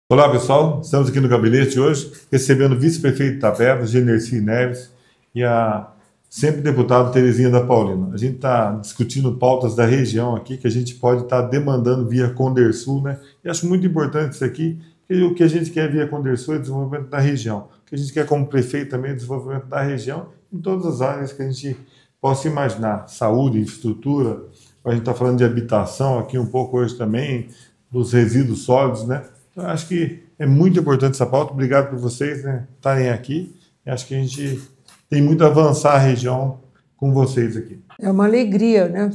Olá pessoal, estamos aqui no gabinete hoje recebendo o vice-prefeito de Itapeva, Genercy Neves, e a sempre deputada Terezinha da Paulina. A gente está discutindo pautas da região aqui que a gente pode estar demandando via Condersul, né? E acho muito importante isso aqui, porque o que a gente quer via Condersul é desenvolvimento da região. O que a gente quer como prefeito também é desenvolvimento da região em todas as áreas que a gente possa imaginar. Saúde, infraestrutura, a gente está falando de habitação aqui um pouco hoje também, dos resíduos sólidos, né? Então, acho que é muito importante essa pauta. Obrigado por vocês, né, estarem aqui. Acho que a gente tem muito a avançar a região com vocês aqui. É uma alegria, né?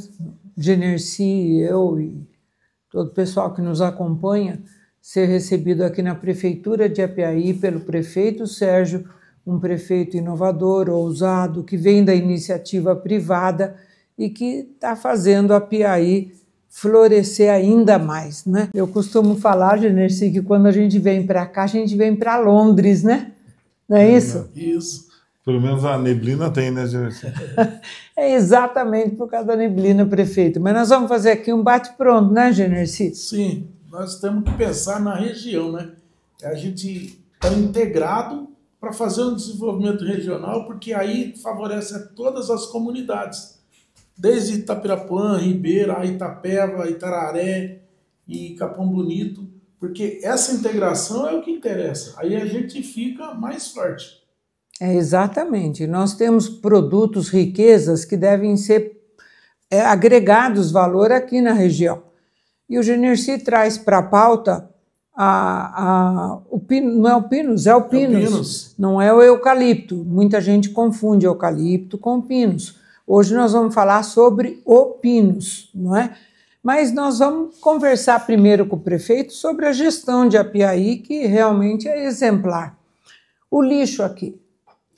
Genercy, eu e todo o pessoal que nos acompanha, ser recebido aqui na Prefeitura de Apiaí pelo prefeito Sérgio, um prefeito inovador, ousado, que vem da iniciativa privada e que está fazendo Apiaí florescer ainda mais, né? Eu costumo falar, Genercy, que quando a gente vem para cá, a gente vem para Londres, né? Não é isso? Isso. Pelo menos a neblina tem, né, Genercy? É exatamente por causa da neblina, prefeito. Mas nós vamos fazer aqui um bate-pronto, né, Genercy? Sim, nós temos que pensar na região, né? A gente está integrado para fazer um desenvolvimento regional, porque aí favorece a todas as comunidades, desde Itapirapuã, Ribeira, Itapeva, Itararé e Capão Bonito, porque essa integração é o que interessa. Aí a gente fica mais forte. É, exatamente. Nós temos produtos, riquezas que devem ser agregados valor aqui na região. E o Genercy traz para a pauta o pino, não é o pinus, é o pinus. Não é o eucalipto. Muita gente confunde eucalipto com pinus. Hoje nós vamos falar sobre o pinus, não é? Mas nós vamos conversar primeiro com o prefeito sobre a gestão de Apiaí, que realmente é exemplar. O lixo aqui.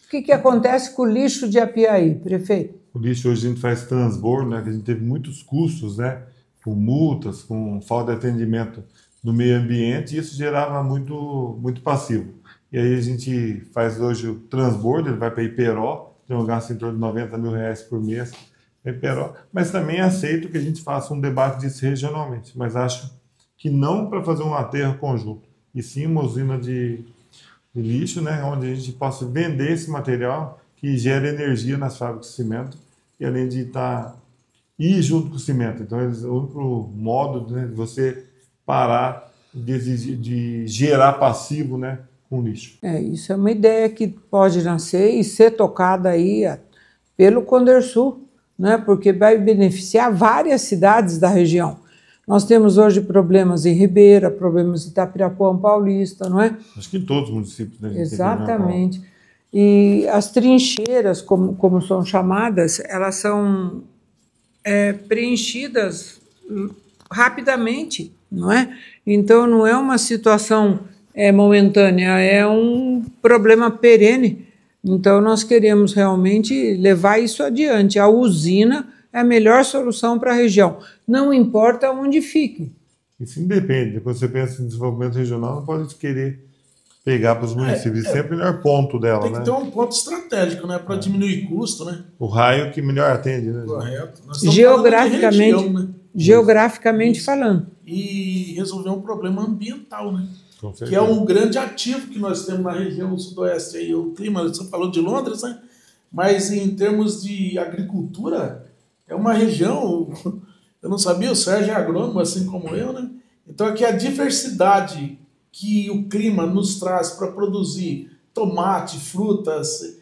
O que acontece com o lixo de Apiaí, prefeito? O lixo hoje a gente faz transbordo, né? Que a gente teve muitos custos, né? Com multas, com falta de atendimento no meio ambiente, e isso gerava muito passivo. E aí a gente faz hoje o transbordo, ele vai para Iperó, tem um gasto em torno de R$90 mil por mês, mas também aceito que a gente faça um debate disso regionalmente, mas acho que não para fazer um aterro conjunto, e sim uma usina de lixo, né, onde a gente possa vender esse material que gera energia nas fábricas de cimento, e além de ir junto com o cimento. Então, o único modo, né, de você parar de gerar passivo, né, com lixo. Isso é uma ideia que pode nascer e ser tocada aí pelo Condersul, né? Porque vai beneficiar várias cidades da região. Nós temos hoje problemas em Ribeira, problemas em Itapirapuã Paulista, não é? Acho que em todos os municípios, né? Exatamente. E as trincheiras, como são chamadas, elas são preenchidas rapidamente, não é? Então não é uma situação momentânea, é um problema perene. Então, nós queremos realmente levar isso adiante. A usina é a melhor solução para a região, não importa onde fique. Isso independe. Quando você pensa em desenvolvimento regional, não pode querer pegar para os municípios. Isso é o melhor ponto dela, tem que ter um ponto estratégico, né, para diminuir custo, né? O raio que melhor atende, né? Correto. Geograficamente falando. E resolver um problema ambiental, né? Que é um grande ativo que nós temos na região sudoeste. Aí, o clima, você falou de Londres, né? Mas em termos de agricultura, é uma região, eu não sabia, o Sérgio é agrônomo, assim como eu, né? Então aqui a diversidade que o clima nos traz para produzir tomate, frutas,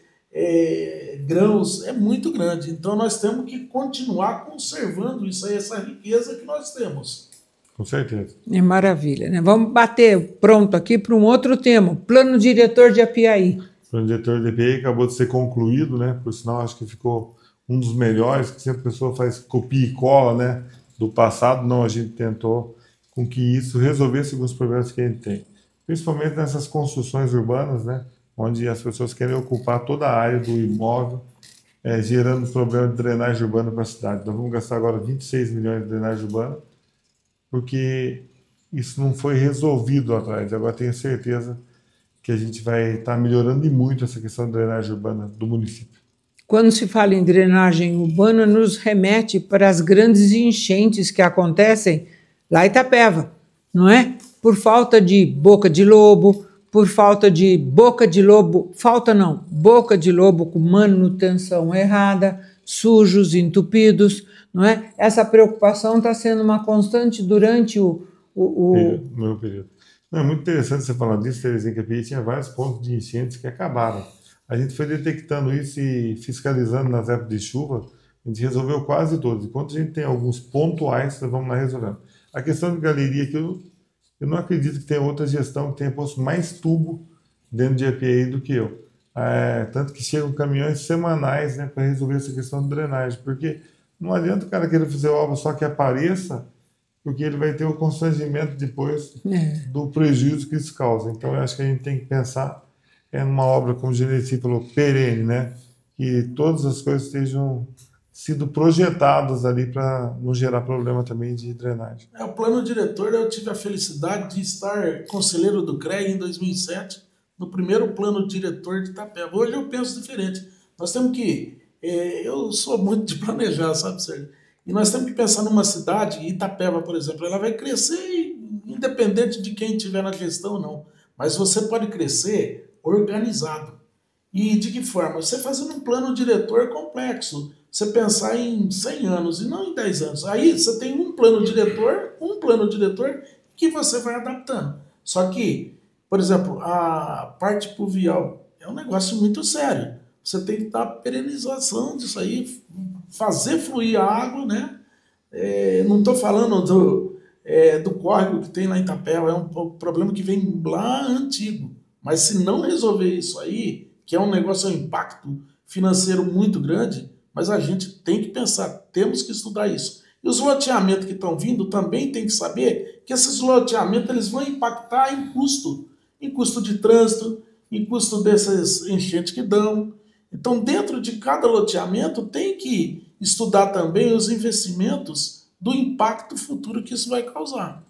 grãos, é muito grande. Então nós temos que continuar conservando isso aí, essa riqueza que nós temos. Com certeza. É maravilha, né? Vamos bater pronto aqui para um outro tema, Plano Diretor de Apiaí. O Plano Diretor de Apiaí acabou de ser concluído, né? Por sinal, acho que ficou um dos melhores, que sempre a pessoa faz copia e cola, né? Do passado, não, a gente tentou com que isso resolvesse alguns problemas que a gente tem. Principalmente nessas construções urbanas, né? Onde as pessoas querem ocupar toda a área do imóvel, gerando problema de drenagem urbana para a cidade. Nós vamos gastar agora 26 milhões de drenagem urbana, porque isso não foi resolvido atrás. Agora tenho certeza que a gente vai estar melhorando e muito essa questão da drenagem urbana do município. Quando se fala em drenagem urbana, nos remete para as grandes enchentes que acontecem lá em Itapeva, não é? por falta de boca de lobo, por falta de boca de lobo, boca de lobo com manutenção errada, sujos, entupidos, não é? Essa preocupação está sendo uma constante durante o meu período. Não, é muito interessante você falar disso, Terezinha, que a PI tinha vários pontos de enchentes que acabaram. A gente foi detectando isso e fiscalizando nas épocas de chuva, a gente resolveu quase todos. Enquanto a gente tem alguns pontuais, nós vamos lá resolvendo. A questão de galeria, que eu não acredito que tenha outra gestão que tenha posto mais tubo dentro de EPI do que eu. Tanto que chegam caminhões semanais, né, para resolver essa questão de drenagem, porque não adianta o cara querer fazer obra só que apareça, porque ele vai ter o constrangimento depois do prejuízo que isso causa. Então, eu acho que a gente tem que pensar numa obra, como o Genesi falou, perene, né? Que todas as coisas estejam sido projetadas ali para não gerar problema também de drenagem. O plano diretor, eu tive a felicidade de estar conselheiro do CREA em 2007, no primeiro plano diretor de Itapeva. Hoje eu penso diferente. Nós temos que... eu sou muito de planejar, sabe, Sérgio? E nós temos que pensar numa cidade, Itapeva, por exemplo, ela vai crescer independente de quem estiver na gestão ou não. Mas você pode crescer organizado. E de que forma? Você fazendo um plano diretor complexo. Você pensar em 100 anos e não em 10 anos. Aí você tem um plano diretor que você vai adaptando. Só que, por exemplo, a parte pluvial é um negócio muito sério. Você tem que dar perenização disso aí, fazer fluir a água, né? Não estou falando do córrego que tem lá em Itapeva, é um problema que vem lá antigo. Mas se não resolver isso aí, que é um negócio, um impacto financeiro muito grande, mas a gente tem que pensar, temos que estudar isso. E os loteamentos que estão vindo também tem que saber que esses loteamentos eles vão impactar em custo de trânsito, em custo dessas enchentes que dão. Então, dentro de cada loteamento, tem que estudar também os investimentos do impacto futuro que isso vai causar.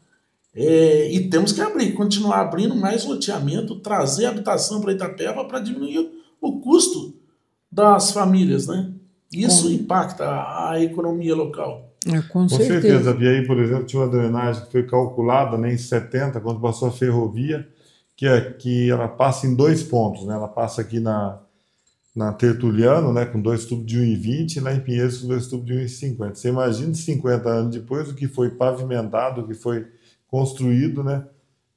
E temos que continuar abrindo mais loteamento, trazer habitação para Itapeva para diminuir o custo das famílias, né? Isso impacta a economia local. Com certeza. E aí, por exemplo, tinha uma drenagem que foi calculada, né, em 70, quando passou a ferrovia, que ela passa em 2 pontos, né? Ela passa aqui na Tertuliano, né, com 2 tubos de 1,20, e lá em Pinheiros com 2 tubos de 1,50. Você imagina 50 anos depois o que foi pavimentado, o que foi construído, né?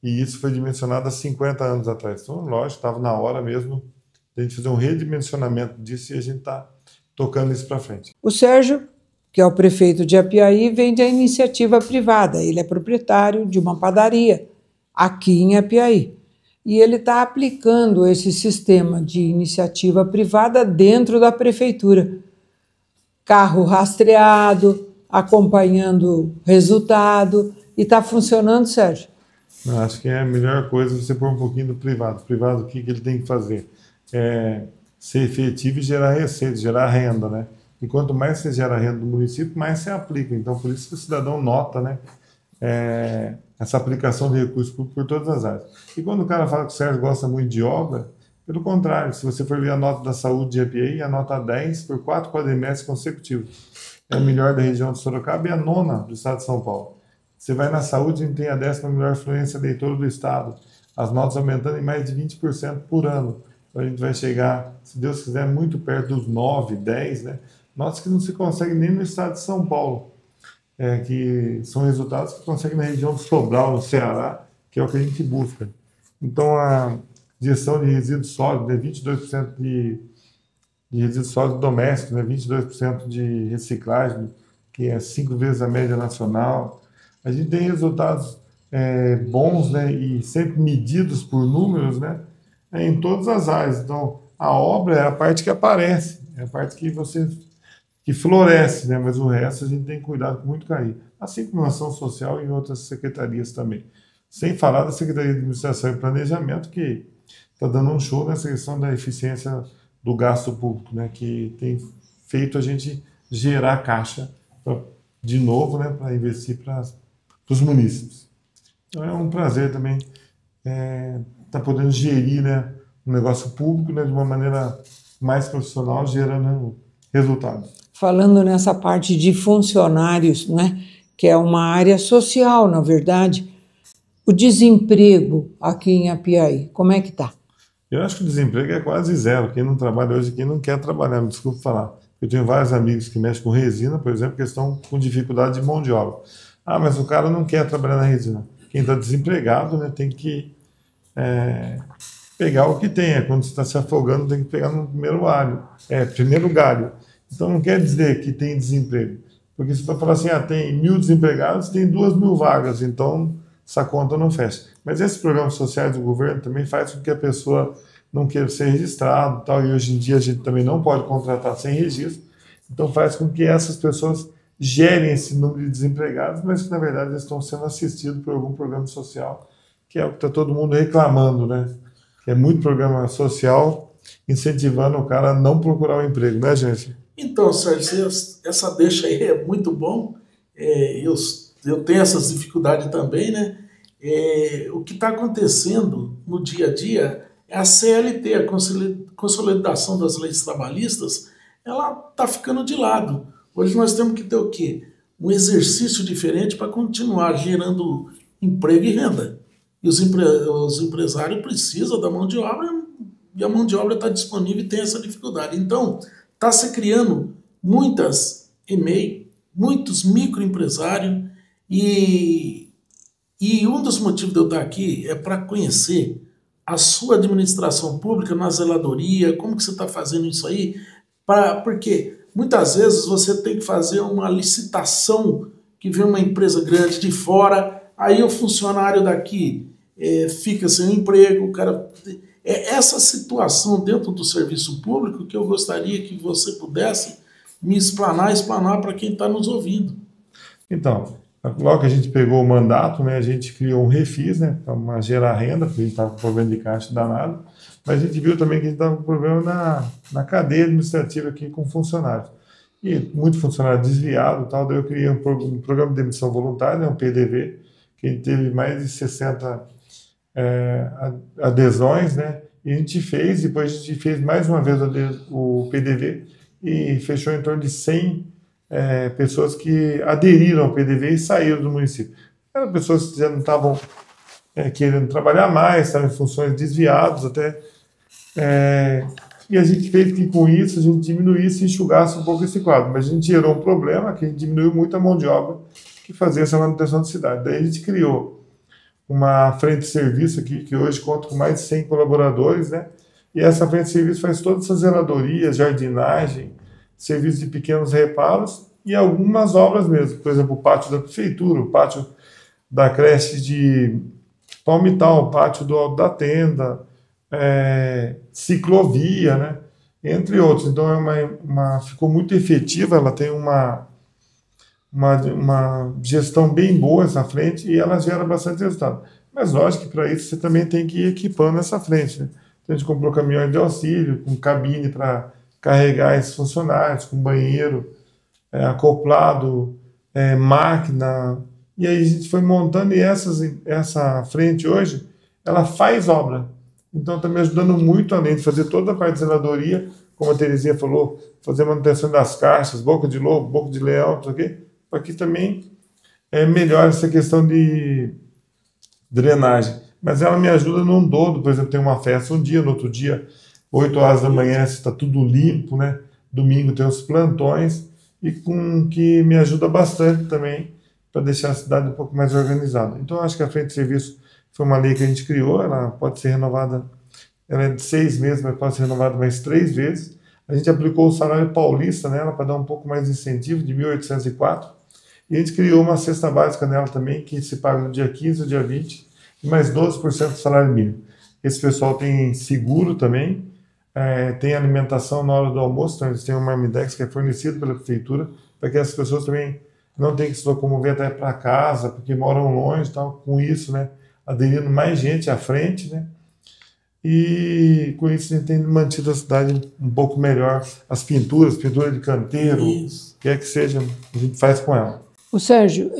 E isso foi dimensionado há 50 anos atrás. Então, lógico, estava na hora mesmo de a gente fazer um redimensionamento disso e a gente está tocando isso para frente. O Sérgio, que é o prefeito de Apiaí, vem da iniciativa privada. Ele é proprietário de uma padaria aqui em Apiaí. E ele está aplicando esse sistema de iniciativa privada dentro da prefeitura. Carro rastreado, acompanhando resultado. E está funcionando, Sérgio? Eu acho que é a melhor coisa você pôr um pouquinho do privado. O privado, o que ele tem que fazer? Ser efetivo e gerar receita, gerar renda, né? E quanto mais você gera renda do município, mais você aplica. Então, por isso que o cidadão nota, né? Essa aplicação de recursos públicos por todas as áreas. E quando o cara fala que o Sérgio gosta muito de obra, pelo contrário, se você for ver a nota da saúde de EPI, a nota 10 por 4 quadrimestres consecutivos. É a melhor da região de Sorocaba e a 9ª do estado de São Paulo. Você vai na saúde, a gente tem a 10ª melhor fluência eleitora do estado. As notas aumentando em mais de 20% por ano. Então a gente vai chegar, se Deus quiser, muito perto dos 9, 10, né? Notas que não se conseguem nem no estado de São Paulo. Que são resultados que conseguem na região do Sobral, no Ceará, que é o que a gente busca. Então, a gestão de resíduos sólidos, né, 22% de resíduos sólidos domésticos, né, 22% de reciclagem, que é 5 vezes a média nacional. A gente tem resultados bons, né, e sempre medidos por números, né, em todas as áreas. Então, a obra é a parte que aparece, é a parte que floresce, né? Mas o resto a gente tem que cuidar com muito carinho. Assim como na ação social e em outras secretarias também. Sem falar da Secretaria de Administração e Planejamento, que está dando um show nessa questão da eficiência do gasto público, né? Que tem feito a gente gerar caixa de novo, né? Para investir para os munícipes. Então é um prazer também estar podendo gerir, né, um negócio público, né, de uma maneira mais profissional, gerando resultados. Falando nessa parte de funcionários, né, que é uma área social, na verdade, o desemprego aqui em Apiaí, como é que está? Eu acho que o desemprego é quase zero. Quem não trabalha hoje aqui não quer trabalhar, me desculpe falar. Eu tenho vários amigos que mexem com resina, por exemplo, que estão com dificuldade de mão de obra. Ah, mas o cara não quer trabalhar na resina. Quem está desempregado, né, tem que pegar o que tem. Quando você está se afogando, tem que pegar no primeiro galho. Então não quer dizer que tem desemprego. Porque se você falar assim, tem 1.000 desempregados, tem 2.000 vagas, então essa conta não fecha. Mas esses programas sociais do governo também faz com que a pessoa não queira ser registrado e tal, e hoje em dia a gente também não pode contratar sem registro, então faz com que essas pessoas gerem esse número de desempregados, mas que na verdade eles estão sendo assistidos por algum programa social, que é o que está todo mundo reclamando, né? Que é muito programa social incentivando o cara a não procurar um emprego, né, gente? Então, Sérgio, essa deixa aí é muito bom. Eu tenho essas dificuldades também, né? O que está acontecendo no dia a dia é a CLT, a consolidação das leis trabalhistas, ela está ficando de lado. Hoje nós temos que ter o quê? Um exercício diferente para continuar gerando emprego e renda. E os empresários precisam da mão de obra e a mão de obra está disponível e tem essa dificuldade. Então, está se criando muitas EMEI, muitos microempresários e um dos motivos de eu estar aqui é para conhecer a sua administração pública na zeladoria, como que você está fazendo isso aí, porque muitas vezes você tem que fazer uma licitação que vem uma empresa grande de fora, aí o funcionário daqui fica sem emprego, o cara... essa situação dentro do serviço público que eu gostaria que você pudesse me explanar para quem está nos ouvindo. Então, logo que a gente pegou o mandato, né, a gente criou um refis, né, para gerar renda, porque a gente estava com problema de caixa danado, mas a gente viu também que a gente estava com problema na cadeia administrativa aqui com funcionários. E muito funcionário desviado e tal, daí eu criei um programa de demissão voluntária, né, um PDV, que a gente teve mais de 60 adesões, né? E a gente fez, depois a gente fez mais uma vez o PDV e fechou em torno de 100 pessoas que aderiram ao PDV e saíram do município. Eram pessoas que já não estavam querendo trabalhar mais, estavam em funções desviadas até. E a gente fez que com isso a gente diminuísse e enxugasse um pouco esse quadro. Mas a gente gerou um problema que a gente diminuiu muito a mão de obra que fazia essa manutenção da cidade. Daí a gente criou uma frente de serviço aqui, que hoje conta com mais de 100 colaboradores, né? E essa frente de serviço faz todas essas zeladorias, jardinagem, serviço de pequenos reparos e algumas obras mesmo. Por exemplo, o pátio da prefeitura, o pátio da creche de Palmital, o pátio do Alto da Tenda, ciclovia, né? Entre outros. Então ficou muito efetiva, ela tem uma gestão bem boa essa frente e ela gera bastante resultado. Mas lógico que para isso você também tem que ir equipando essa frente, né? Então a gente comprou caminhões de auxílio, com cabine para carregar esses funcionários, com banheiro acoplado, máquina, e aí a gente foi montando e essa frente hoje, ela faz obra. Então está me ajudando muito, além de fazer toda a parte de zeladoria, como a Terezinha falou, fazer manutenção das caixas, boca de lobo, boca de leão, não sei o quê. Aqui também melhora essa questão de drenagem. Mas ela me ajuda num todo, por exemplo, tem uma festa um dia, no outro dia, 8 horas da manhã, está tudo limpo, né? Domingo tem os plantões, e com que me ajuda bastante também para deixar a cidade um pouco mais organizada. Então, eu acho que a frente de serviço foi uma lei que a gente criou, ela pode ser renovada, ela é de 6 meses, mas pode ser renovada mais 3 vezes. A gente aplicou o salário paulista nela para dar um pouco mais de incentivo, de 1.804. E a gente criou uma cesta básica nela também, que se paga no dia 15 e dia 20, e mais 12% do salário mínimo. Esse pessoal tem seguro também, tem alimentação na hora do almoço, então eles têm um marmidex que é fornecido pela prefeitura, para que as pessoas também não tenham que se locomover até para casa, porque moram longe e tal, com isso, né, aderindo mais gente à frente, né, e com isso a gente tem mantido a cidade um pouco melhor. As pintura de canteiro, o que é que seja, a gente faz com ela. O Sérgio,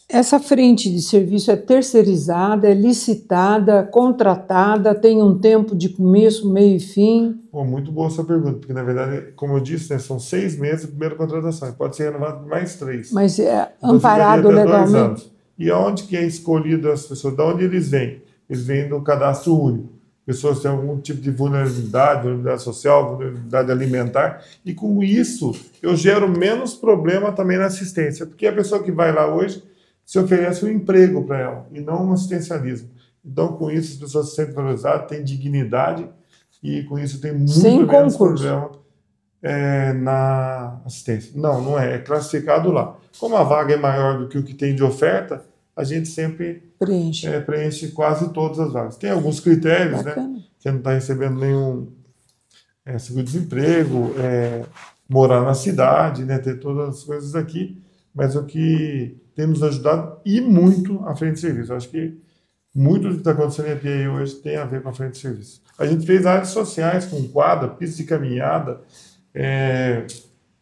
essa frente de serviço é terceirizada, é licitada, contratada, tem um tempo de começo, meio e fim? Muito boa essa pergunta, porque na verdade, como eu disse, né, são 6 meses a primeira contratação, pode ser renovado por mais 3. Mas é amparado legalmente? E aonde que é escolhido as pessoas? De onde eles vêm? Eles vêm do cadastro único. Pessoas têm algum tipo de vulnerabilidade social, vulnerabilidade alimentar, e com isso eu gero menos problema também na assistência, porque a pessoa que vai lá hoje se oferece um emprego para ela, e não um assistencialismo. Então, com isso, as pessoas se sentem valorizadas, têm dignidade, e com isso tem muito menos problema na assistência. Não é classificado lá. Como a vaga é maior do que o que tem de oferta, a gente sempre preenche quase todas as vagas. Tem alguns critérios, né? Você não está recebendo nenhum seguro-desemprego, morar na cidade, né? Ter todas as coisas aqui, mas o que tem nos ajudado e muito a frente de serviço. Eu acho que muito do que está acontecendo aqui hoje tem a ver com a frente de serviço. A gente fez áreas sociais com quadra, pista de caminhada,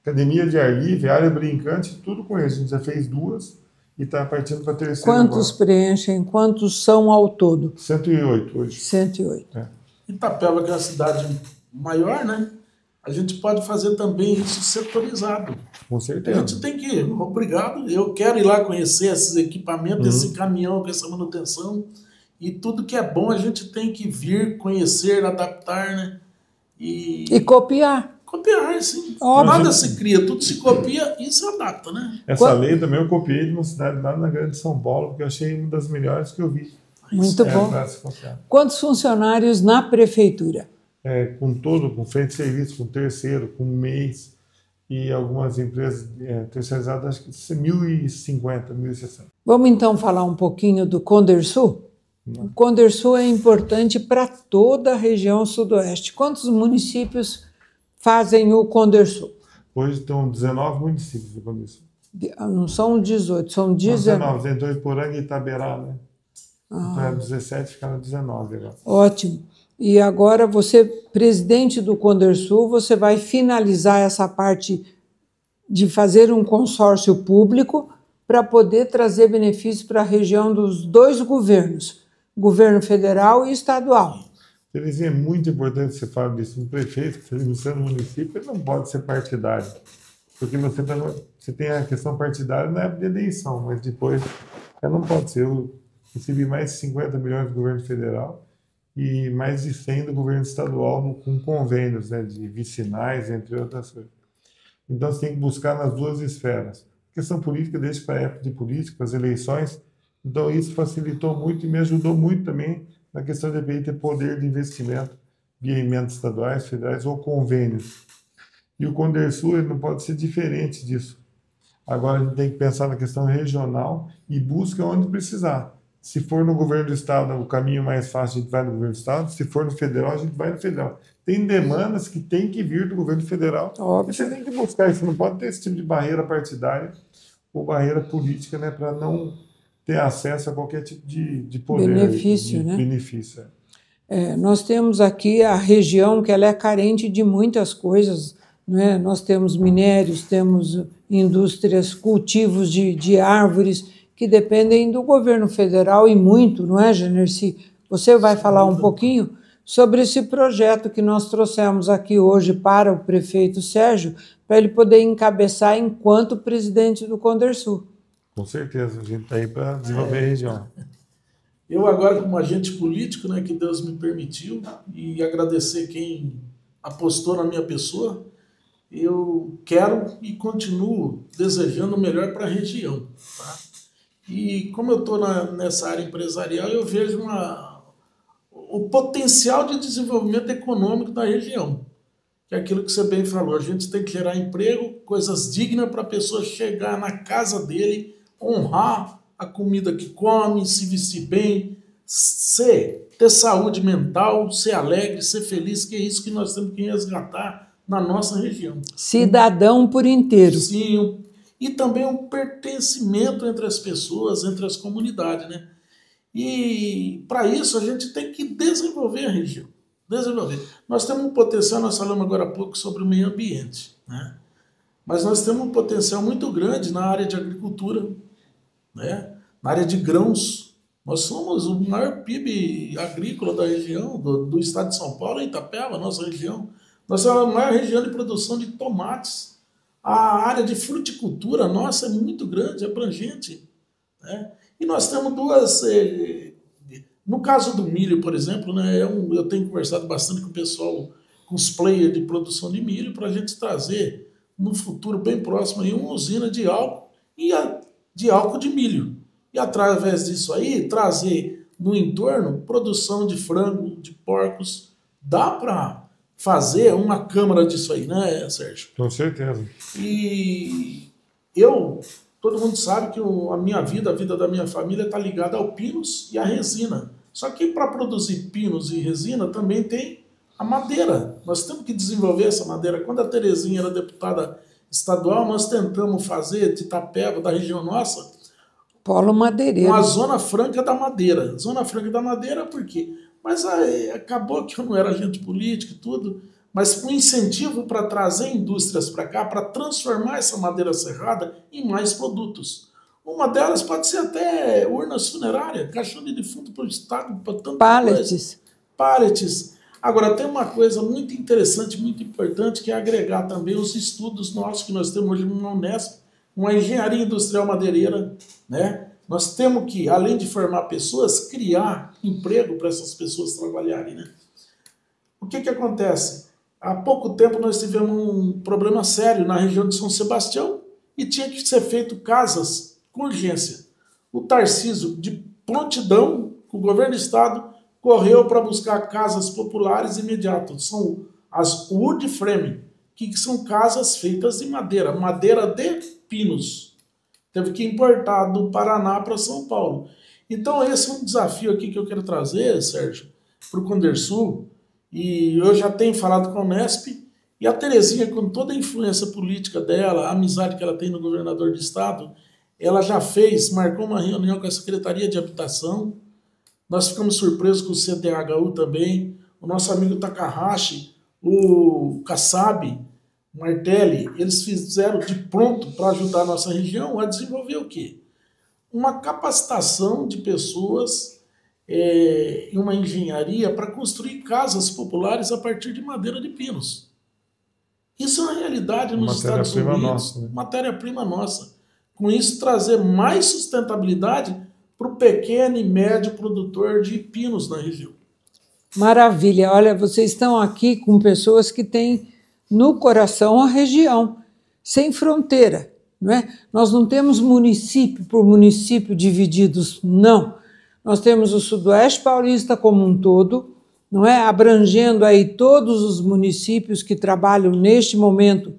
academia de ar livre, área brincante, tudo com isso. A gente já fez 2 e está partindo para a terceira. Quantos agora preenchem? Quantos são ao todo? 108 hoje. 108. Itapeva, que é uma cidade maior, né? A gente pode fazer também isso setorizado. Com certeza. A gente tem que ir. Obrigado. Eu quero ir lá conhecer esses equipamentos, esse caminhão com essa manutenção. E tudo que é bom a gente tem que vir, conhecer, adaptar, né? E copiar. Copiar, sim. Nada se cria, tudo se copia e se adapta, né? Essa lei também eu copiei de uma cidade lá na Grande São Paulo, porque eu achei uma das melhores que eu vi. Muito bom. Quantos funcionários na prefeitura? Com frente de serviço, com terceiro, com mês e algumas empresas terceirizadas, acho que 1.050, 1.060. Vamos então falar um pouquinho do Condersul? O Condersul é importante para toda a região sudoeste. Quantos municípios fazem o Condersul? Hoje estão 19 municípios do Condersul. Não são 18, são 19. Entre Iporanga e Itaberá, né? Então é 17, ficaram 19 agora. Ótimo. E agora você, presidente do Condersul, você vai finalizar essa parte de fazer um consórcio público para poder trazer benefícios para a região dos 2 governos, governo federal e estadual. Terezinha, é muito importante você falar disso. Um prefeito que está administrando o município ele não pode ser partidário, porque você tem a questão partidária na época de eleição, mas depois não pode ser. Eu recebi mais de 50 milhões do governo federal e mais de 100 do governo estadual com convênios, né, de vicinais, entre outras coisas. Então, você tem que buscar nas 2 esferas. A questão política deixa para a época de política, para as eleições. Então, isso facilitou muito e me ajudou muito também na questão de ter poder de investimento via emendas estaduais, federais ou convênios. E o Condersul ele não pode ser diferente disso. Agora, a gente tem que pensar na questão regional e busca onde precisar. Se for no governo do estado, o caminho mais fácil, a gente vai no governo do estado. Se for no federal, a gente vai no federal. Tem demandas que tem que vir do governo federal. Óbvio. Você tem que buscar isso. Não pode ter esse tipo de barreira partidária ou barreira política, né, para não ter acesso a qualquer tipo de poder. Benefício, né? Benefício. Nós temos aqui a região que ela é carente de muitas coisas, né? Nós temos minérios, temos indústrias, cultivos de árvores, que dependem do governo federal e muito, não é, Generci? Você vai falar um pouquinho sobre esse projeto que nós trouxemos aqui hoje para o prefeito Sérgio, para ele poder encabeçar enquanto presidente do Condersul. Com certeza, a gente está aí para desenvolver a região. Eu agora, como agente político, né, que Deus me permitiu, e agradecer quem apostou na minha pessoa, eu quero e continuo desejando o melhor para a região, tá? E como eu estou nessa área empresarial, eu vejo o potencial de desenvolvimento econômico da região. Que é aquilo que você bem falou, a gente tem que gerar emprego, coisas dignas para a pessoa chegar na casa dele, honrar a comida que come, se vestir bem, ter saúde mental, ser alegre, ser feliz, que é isso que nós temos que resgatar na nossa região. Cidadão por inteiro. Sim, e também um pertencimento entre as pessoas, entre as comunidades, né? E para isso a gente tem que desenvolver a região. Nós temos um potencial, nós falamos agora há pouco sobre o meio ambiente, né? Mas nós temos um potencial muito grande na área de agricultura, né? Na área de grãos. Nós somos o maior PIB agrícola da região, do estado de São Paulo, Itapeva, nossa região. Nós somos a maior região de produção de tomates. A área de fruticultura nossa é muito grande, abrangente, né? E nós temos duas... no caso do milho, por exemplo, né, eu tenho conversado bastante com o pessoal, com os players de produção de milho, para a gente trazer, no futuro bem próximo, aí, uma usina de álcool de álcool de milho. E através disso aí, trazer no entorno produção de frango, de porcos. Dá para fazer uma câmara disso aí, né, Sérgio? Com certeza. E todo mundo sabe que a minha vida, a vida da minha família está ligada ao pinos e à resina. Só que para produzir pinos e resina também tem a madeira. Nós temos que desenvolver essa madeira. Quando a Terezinha era deputada estadual, nós tentamos fazer de Itapeva, da região nossa, polo madeireiro, uma zona franca da madeira. Zona franca da madeira por quê? Mas aí, acabou que eu não era agente político e tudo, mas um incentivo para trazer indústrias para cá, para transformar essa madeira serrada em mais produtos. Uma delas pode ser até urnas funerárias, caixão de defunto para o Estado, para tanta pallets. Pallets. Agora, tem uma coisa muito interessante, muito importante, que é agregar também os estudos nossos que nós temos hoje na Unesp, uma engenharia industrial madeireira, né? Nós temos que, além de formar pessoas, criar emprego para essas pessoas trabalharem, né? O que acontece? Há pouco tempo nós tivemos um problema sério na região de São Sebastião e tinha que ser feito casas com urgência. O Tarcísio, de prontidão, com o governo do estado, correu para buscar casas populares imediatas. São as wood frame, que são casas feitas de madeira, madeira de pinos. Teve que importar do Paraná para São Paulo. Então esse é um desafio aqui que eu quero trazer, Sérgio, para o Condersul. E eu já tenho falado com a Unesp, e a Terezinha, com toda a influência política dela, a amizade que ela tem no governador do estado, ela já marcou uma reunião com a Secretaria de Habitação. Nós ficamos surpresos com o CDHU também, o nosso amigo Takahashi, o Kassab, o Martelli, eles fizeram de pronto para ajudar a nossa região a desenvolver o quê? Uma capacitação de pessoas em uma engenharia para construir casas populares a partir de madeira de pinos. Isso é uma realidade nos Estados Unidos, nossa, né? Matéria-prima nossa. Com isso, trazer mais sustentabilidade para o pequeno e médio produtor de pinos na região. Maravilha. Olha, vocês estão aqui com pessoas que têm no coração a região, sem fronteira, não é? Nós não temos município por município divididos, não. Nós temos o Sudoeste Paulista como um todo, não é? Abrangendo aí todos os municípios que trabalham neste momento.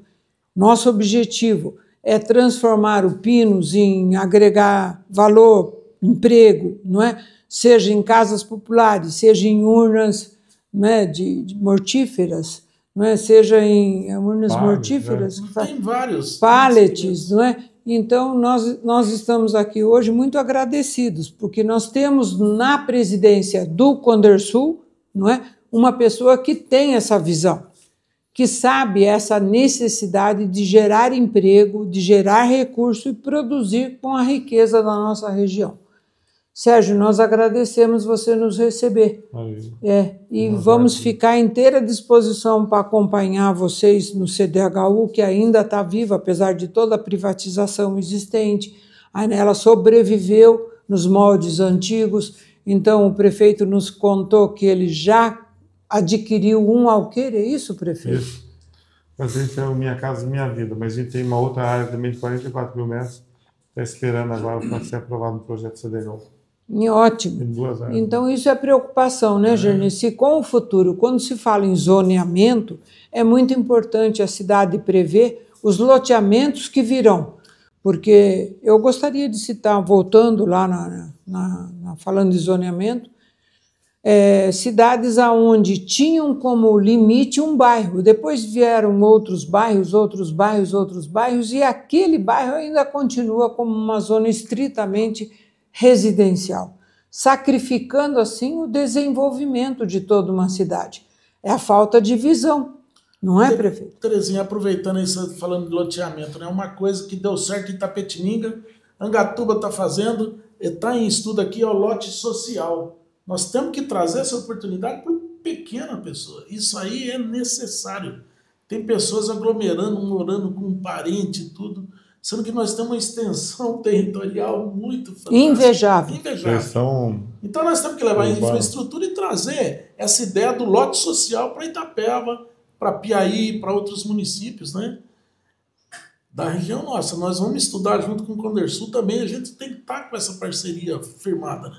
Nosso objetivo é transformar o Pinos em agregar valor, emprego, não é? Seja em casas populares, seja em urnas, não é? de mortíferas, não é? Seja em urnas mortíferas. Tem vários. Pallets, não é? Então, nós estamos aqui hoje muito agradecidos, porque nós temos na presidência do Condersul, não é? Uma pessoa que tem essa visão, que sabe essa necessidade de gerar emprego, de gerar recurso e produzir com a riqueza da nossa região. Sérgio, nós agradecemos você nos receber. E vamos ficar à inteira disposição para acompanhar vocês no CDHU, que ainda está vivo, apesar de toda a privatização existente. Ela sobreviveu nos moldes antigos. Então, o prefeito nos contou que ele já adquiriu um alqueire. É isso, prefeito? Isso. Mas a gente tem o Minha Casa Minha Vida, mas a gente tem uma outra área também de 44 mil metros, está esperando agora para ser aprovado no projeto CDHU. Ótimo. Então, isso é preocupação, né, Gernice? Com o futuro, quando se fala em zoneamento, é muito importante a cidade prever os loteamentos que virão. Porque eu gostaria de citar, voltando lá falando de zoneamento, cidades onde tinham como limite um bairro, depois vieram outros bairros, e aquele bairro ainda continua como uma zona estritamente residencial, sacrificando assim o desenvolvimento de toda uma cidade. É a falta de visão, não é, prefeito? Terezinha, aproveitando isso, falando de loteamento, né? Uma coisa que deu certo em Itapetininga, Angatuba está fazendo, está em estudo aqui, é o lote social. Nós temos que trazer essa oportunidade para uma pequena pessoa. Isso aí é necessário. Tem pessoas aglomerando, morando com um parente e tudo. sendo que nós temos uma extensão territorial muito fantástica. Invejável. Então nós temos que levar a infraestrutura e trazer essa ideia do lote social para Itapeva, para Piaí, para outros municípios, né? Da região nossa. Nós vamos estudar junto com o Condersul também, a gente tem que estar com essa parceria firmada, né?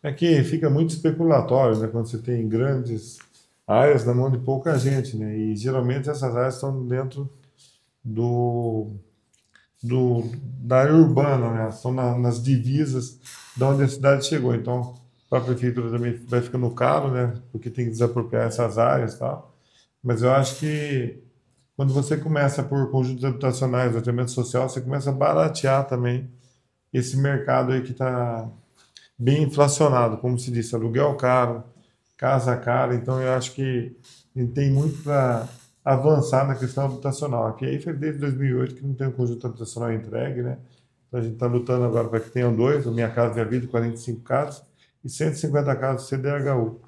É que fica muito especulatório, né? Quando você tem grandes áreas na mão de pouca gente, né? E geralmente essas áreas estão dentro da área urbana, né? Estão nas divisas de onde a cidade chegou. Então, para a prefeitura também vai ficando caro, né? Porque tem que desapropriar essas áreas e tal. Mas eu acho que quando você começa por conjuntos habitacionais, loteamento social, você começa a baratear também esse mercado aí que está bem inflacionado, como se disse, aluguel caro, casa cara. Então eu acho que a gente tem muito para avançar na questão habitacional. Aqui aí foi desde 2008 que não tem um conjunto habitacional entregue, né? Então a gente está lutando agora para que tenham 2, a Minha Casa Minha Vida, 45 casas, e 150 casas do CDHU.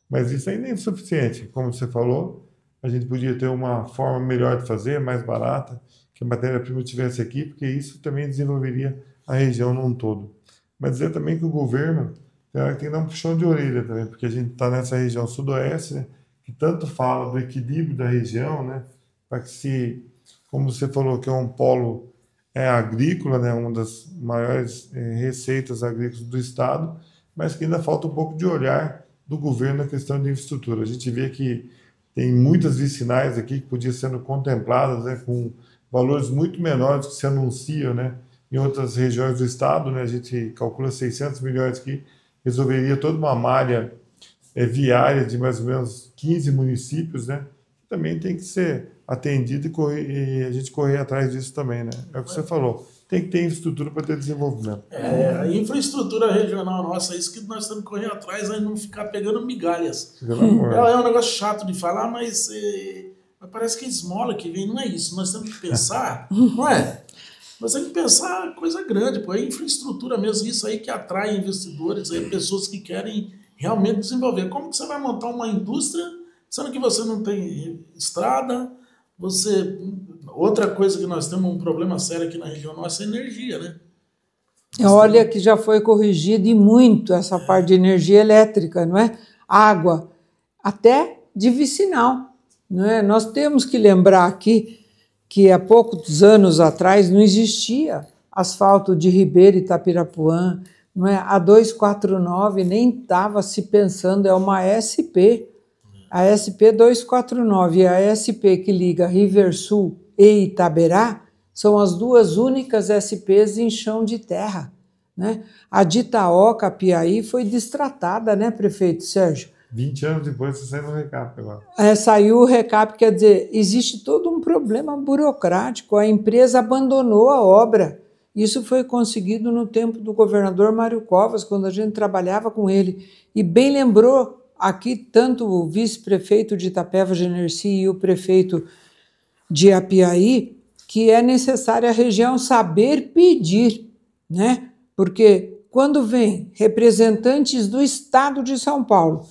Mas isso ainda é insuficiente, como você falou. A gente podia ter uma forma melhor de fazer, mais barata, que a matéria-prima estivesse aqui, porque isso também desenvolveria a região num todo. Mas dizer também que o governo tem que dar um puxão de orelha também, porque a gente está nessa região sudoeste, né, que tanto fala do equilíbrio da região, né, para que se, como você falou, que é um polo agrícola, né, uma das maiores receitas agrícolas do estado, mas que ainda falta um pouco de olhar do governo na questão de infraestrutura. A gente vê que tem muitas vicinais aqui que podiam sendo contempladas, né, com valores muito menores que se anunciam, né, em outras regiões do estado, né, a gente calcula 600 milhões aqui, resolveria toda uma malha viária de mais ou menos 15 municípios, né, que também tem que ser atendida e a gente correr atrás disso também, né, é o que você falou. Tem que ter infraestrutura para ter desenvolvimento. A infraestrutura regional nossa, é isso que nós temos que correr atrás, né? Não ficar pegando migalhas. É um negócio chato de falar, mas parece que esmola que vem, não é isso. Nós temos que pensar, não é? Nós temos que pensar coisa grande, pô, é infraestrutura mesmo, isso aí que atrai investidores, pessoas que querem realmente desenvolver. Como que você vai montar uma indústria, sendo que você não tem estrada, Outra coisa que nós temos um problema sério aqui na região nossa é energia, né? Olha que já foi corrigido e muito essa parte de energia elétrica, não é? Água, até de vicinal, não é? Nós temos que lembrar aqui que há poucos anos atrás não existia asfalto de Ribeira e Itapirapuã, não é? A 249 nem estava se pensando, é uma SP. A SP 249 e a SP que liga Riversul e Itaberá são as duas únicas SPs em chão de terra, né? A de Itaoca, Piaí, foi destratada, né, prefeito Sérgio? 20 anos depois você saiu no recap agora. Saiu o recap, quer dizer, existe todo um problema burocrático, a empresa abandonou a obra. Isso foi conseguido no tempo do governador Mário Covas, quando a gente trabalhava com ele. E bem lembrou aqui tanto o vice-prefeito de Itapeva, Generci, e o prefeito de Apiaí, que é necessário a região saber pedir, né? Porque quando vem representantes do estado de São Paulo,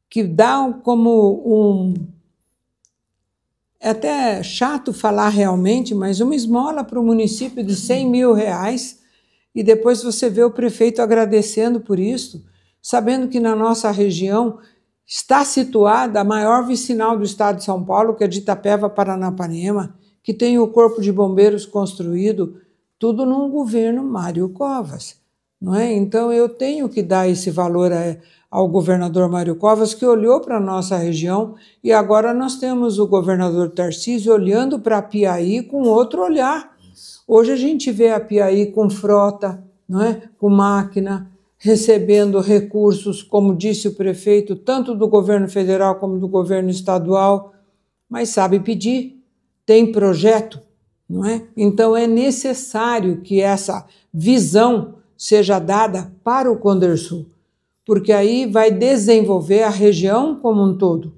que dão como é até chato falar realmente, mas uma esmola para o município de 100 mil reais, e depois você vê o prefeito agradecendo por isso, sabendo que na nossa região está situada a maior vicinal do estado de São Paulo, que é de Itapeva, Paranapanema, que tem o Corpo de Bombeiros construído, tudo num governo Mário Covas, não é? Então eu tenho que dar esse valor ao governador Mário Covas, que olhou para a nossa região, e agora nós temos o governador Tarcísio olhando para a Piaí com outro olhar. Hoje a gente vê a Piaí com frota, não é? Com máquina, recebendo recursos, como disse o prefeito, tanto do governo federal como do governo estadual, mas sabe pedir, tem projeto, não é? Então é necessário que essa visão seja dada para o Condersul, porque aí vai desenvolver a região como um todo.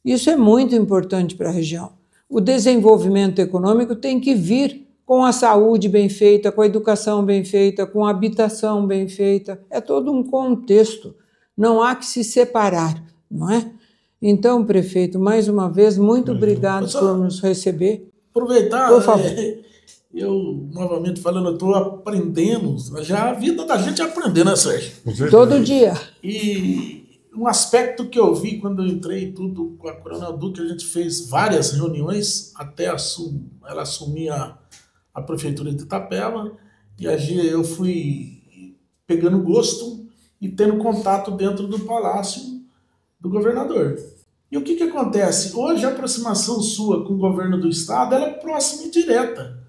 Isso é muito importante para a região. O desenvolvimento econômico tem que vir com a saúde bem feita, com a educação bem feita, com a habitação bem feita. É todo um contexto. Não há que se separar, não é? Então, prefeito, mais uma vez, muito obrigado por nos receber. Aproveitar, por favor. eu, novamente falando, eu estou aprendendo, já a vida da gente é aprender, né, Sérgio? Todo dia. E um aspecto que eu vi quando eu entrei tudo com a Coronel Duque, a gente fez várias reuniões até ela assumir a prefeitura de Itapeva, e eu fui pegando gosto e tendo contato dentro do palácio do governador. E o que acontece? Hoje a aproximação sua com o governo do estado ela é próxima e direta.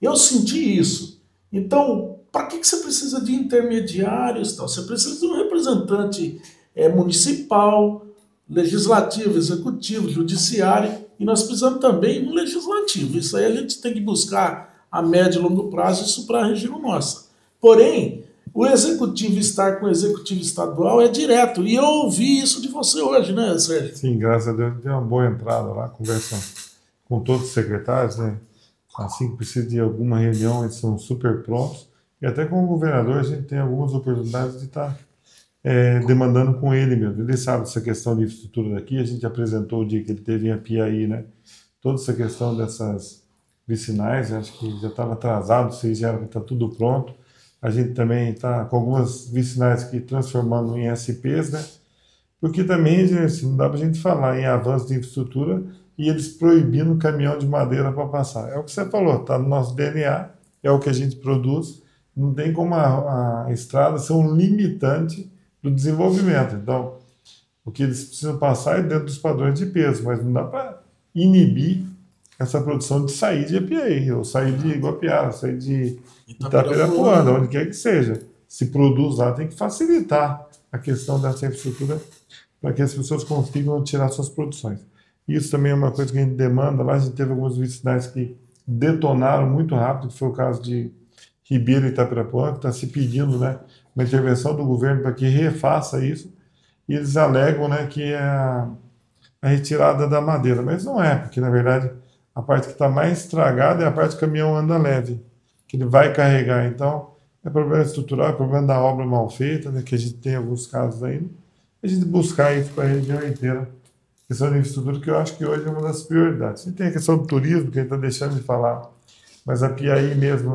Eu senti isso. Então, para que você precisa de intermediários? Tal? Você precisa de um representante municipal, legislativo, executivo, judiciário, e nós precisamos também de um legislativo. Isso aí a gente tem que buscar a médio e longo prazo, isso para a região nossa. Porém, o executivo estar com o executivo estadual é direto. E eu ouvi isso de você hoje, né, Sérgio? Sim, graças a Deus, deu uma boa entrada lá, conversa com todos os secretários, né? Assim que precisa de alguma reunião, eles são super prontos. E até com o governador, a gente tem algumas oportunidades de estar demandando com ele mesmo. Ele sabe dessa questão de infraestrutura daqui, a gente apresentou o dia que ele teve em Apiaí, né? Toda essa questão dessas vicinais, acho que já estava atrasado, vocês já está tudo pronto. A gente também está com algumas vicinais que transformando em SPs, né? Porque também, gente, não dá para a gente falar em avanço de infraestrutura e eles proibindo caminhão de madeira para passar. É o que você falou, está no nosso DNA, é o que a gente produz, não tem como a estrada ser um limitante do desenvolvimento. Então, o que eles precisam passar é dentro dos padrões de peso, mas não dá para inibir essa produção de sair de Apiaí, ou sair de Guapiara, sair de Itapirapuã, onde quer que seja. Se produz lá, tem que facilitar a questão dessa infraestrutura para que as pessoas consigam tirar suas produções. Isso também é uma coisa que a gente demanda. Lá a gente teve algumas vicinais que detonaram muito rápido, que foi o caso de Ribeira e Itapirapuã, que está se pedindo, né, uma intervenção do governo para que refaça isso, e eles alegam, né, que é a retirada da madeira, mas não é, porque na verdade a parte que está mais estragada é a parte que o caminhão anda leve, que ele vai carregar. Então, é problema estrutural, é problema da obra mal feita, né, que a gente tem alguns casos ainda. A gente buscar isso para a região inteira, a questão da infraestrutura, que eu acho que hoje é uma das prioridades. A gente tem a questão do turismo, que a gente está deixando de falar, mas a Apiaí mesmo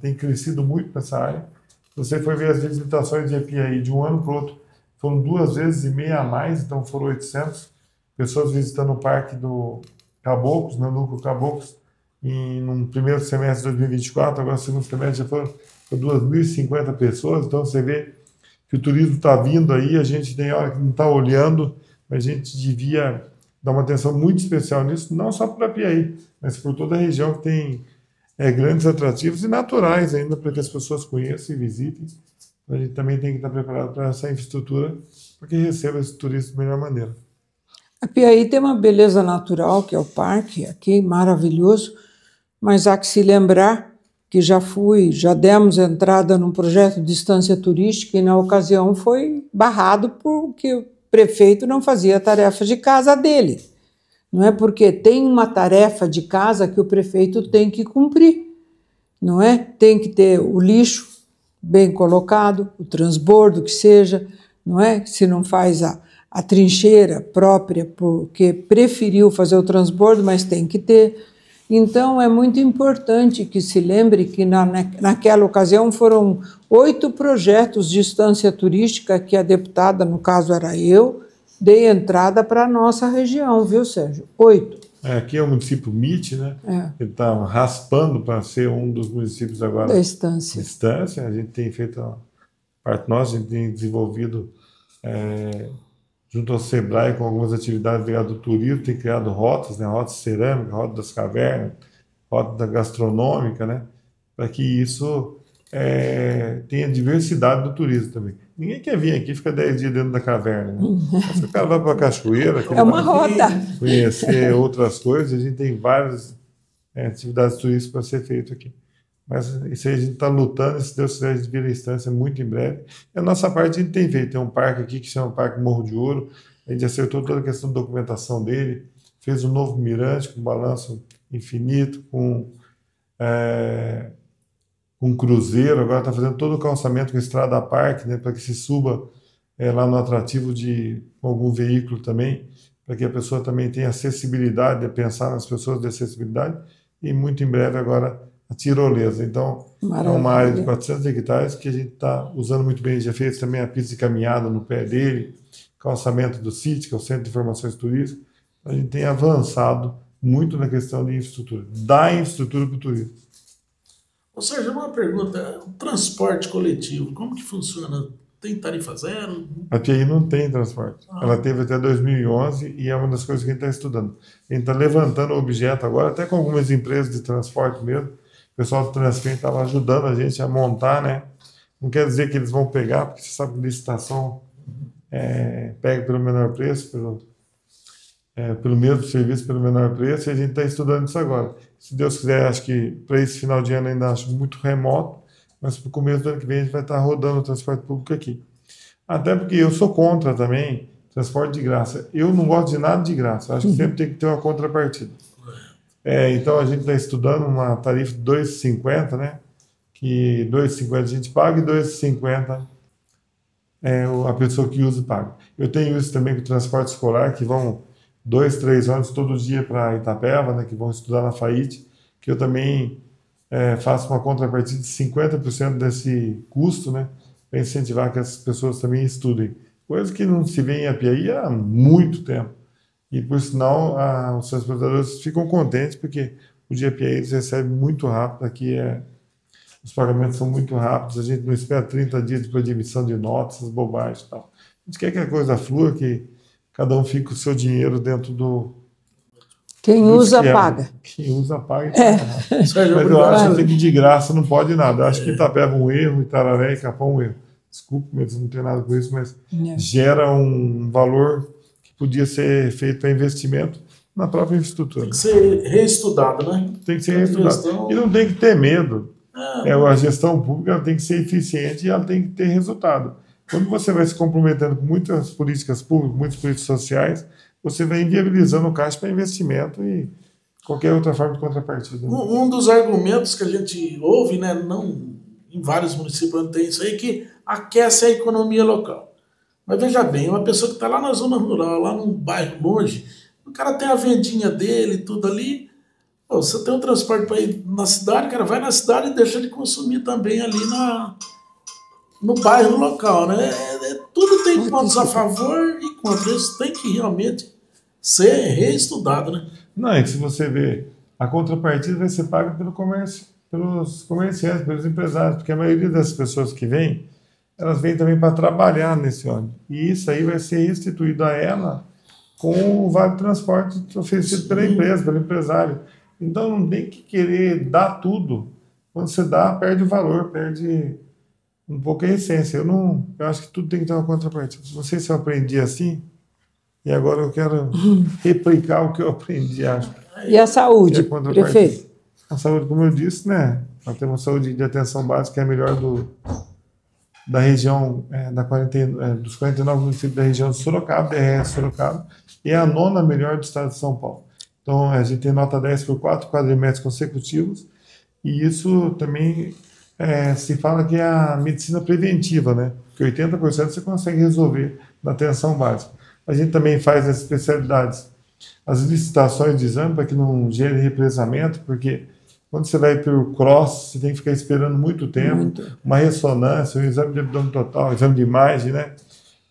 tem crescido muito nessa área. Se você for ver as visitações de Apiaí de um ano para o outro, foram 2,5 vezes a mais, então foram 800 pessoas visitando o Parque do Caboclos, no Núcleo Caboclos, no primeiro semestre de 2024, agora no segundo semestre já foram 2.050 pessoas, então você vê que o turismo está vindo aí, a gente tem hora que não está olhando, mas a gente devia dar uma atenção muito especial nisso, não só para Apiaí, mas por toda a região que tem grandes atrativos e naturais ainda para que as pessoas conheçam e visitem. A gente também tem que estar preparado para essa infraestrutura para que receba esse turismo da melhor maneira. Apiaí tem uma beleza natural, que é o parque, aqui, maravilhoso, mas há que se lembrar que já demos entrada num projeto de distância turística e na ocasião foi barrado porque o prefeito não fazia a tarefa de casa dele. Não é porque tem uma tarefa de casa que o prefeito tem que cumprir, não é? Tem que ter o lixo bem colocado, o transbordo que seja, não é? Se não faz a trincheira própria porque preferiu fazer o transbordo, mas tem que ter. Então, é muito importante que se lembre que naquela ocasião foram 8 projetos de distância turística que a deputada, no caso era eu, dei entrada para a nossa região, viu, Sérgio? 8. Aqui é o município MIT, né? Ele está raspando para ser um dos municípios agora da Estância. A gente tem feito a parte nossa, a gente tem desenvolvido junto ao Sebrae com algumas atividades ligadas ao turismo, tem criado rotas, né? Rotas cerâmicas, rota das cavernas, rota da gastronômica, né? Para que isso tenha diversidade do turismo também. Ninguém quer vir aqui e ficar 10 dias dentro da caverna, né? Se o cara vai para a cachoeira, é uma rota. Conhecer outras coisas, a gente tem várias atividades turísticas para ser feito aqui. Mas isso aí a gente está lutando, e se Deus quiser, a gente vira a instância muito em breve. E a nossa parte a gente tem feito. Tem um parque aqui que chama Parque Morro de Ouro, a gente acertou toda a questão da documentação dele, fez um novo mirante com balanço infinito, com cruzeiro, agora está fazendo todo o calçamento com estrada a parque, né, para que se suba lá no atrativo de algum veículo também, para que a pessoa também tenha acessibilidade, pensar nas pessoas de acessibilidade, e muito em breve agora a tirolesa. Então, Maravilha. é uma área de 400 hectares que a gente está usando muito bem. Já fez também a pista de caminhada no pé dele, calçamento do CIT, que é o Centro de Informações Turísticas. A gente tem avançado muito na questão de infraestrutura, da infraestrutura para o turismo. Ou seja, uma pergunta, o transporte coletivo, como que funciona? Tem tarifa zero? A Piaí não tem transporte. Ela teve até 2011 e é uma das coisas que a gente está estudando. A gente está levantando o objeto agora, até com algumas empresas de transporte mesmo. O pessoal do Transfem estava ajudando a gente a montar, né? Não quer dizer que eles vão pegar, porque você sabe que licitação pega pelo menor preço, pelo mesmo serviço, pelo menor preço, e a gente está estudando isso agora. Se Deus quiser, acho que para esse final de ano ainda acho muito remoto, mas para o começo do ano que vem a gente vai estar rodando o transporte público aqui. Até porque eu sou contra também transporte de graça. Eu não gosto de nada de graça. Acho que sempre tem que ter uma contrapartida. Então a gente está estudando uma tarifa de R$ 2,50, né? Que R$ 2,50 a gente paga e R$ 2,50 a pessoa que usa paga. Eu tenho isso também com o transporte escolar, que vão 2, 3 ônibus todo dia para Itapeva, né? Que vão estudar na FAIT, que eu também faço uma contrapartida de 50% desse custo, né, para incentivar que as pessoas também estudem. Coisa que não se vê em Apiaí há muito tempo. E, por sinal, os transportadores ficam contentes, porque o de Apiaí eles recebem muito rápido. Aqui os pagamentos são muito rápidos, a gente não espera 30 dias para emissão de notas, essas bobagens e tal. A gente quer que a coisa flua, que cada um fique com o seu dinheiro dentro do... Quem usa, paga. Quem usa, paga. Mas eu acho que de graça não pode nada. Eu acho que Itapeva um erro, Itararé e Capão um erro. Desculpe, mas não tem nada com isso, mas gera um valor que podia ser feito para investimento na própria infraestrutura. Tem que ser reestudado, né? Tem que ser reestudado. E não tem que ter medo. A gestão pública ela tem que ser eficiente e ela tem que ter resultado. Quando você vai se comprometendo com muitas políticas públicas, muitas políticas sociais, você vai inviabilizando o caixa para investimento e qualquer outra forma de contrapartida. Um dos argumentos que a gente ouve, né, não em vários municípios tem isso aí, que aquece a economia local. Mas veja bem, uma pessoa que está lá na zona rural, lá num bairro longe, o cara tem a vendinha dele, tudo ali, você tem um transporte para ir na cidade, o cara vai na cidade e deixa de consumir também ali no bairro local, né? Tudo tem pontos a favor e contra. Isso tem que realmente ser reestudado, né? Não, e se você vê, a contrapartida vai ser paga pelo comércio, pelos comerciantes, pelos empresários, porque a maioria das pessoas que vêm, elas vêm também para trabalhar nesse ônibus. E isso aí vai ser restituído a ela com o vale transporte oferecido pela empresa, pelo empresário. Então não tem que querer dar tudo. Quando você dá, perde o valor, perde um pouco a essência. Eu acho que tudo tem que ter uma contrapartida. Não sei se eu aprendi assim, e agora eu quero replicar o que eu aprendi, acho. E a saúde, prefeito? A saúde, como eu disse, né? Nós temos uma saúde de atenção básica que é a melhor da região, dos 49 municípios da região de Sorocaba, DRS Sorocaba, e é a 9ª melhor do estado de São Paulo. Então, a gente tem nota 10 por 4 quadrimestres consecutivos, e isso também se fala que é a medicina preventiva, né? Que 80% você consegue resolver na atenção básica. A gente também faz as especialidades, as licitações de exame para que não gere represamento, porque quando você vai para o cross, você tem que ficar esperando muito tempo, uma ressonância, um exame de abdômen total, exame de imagem, né?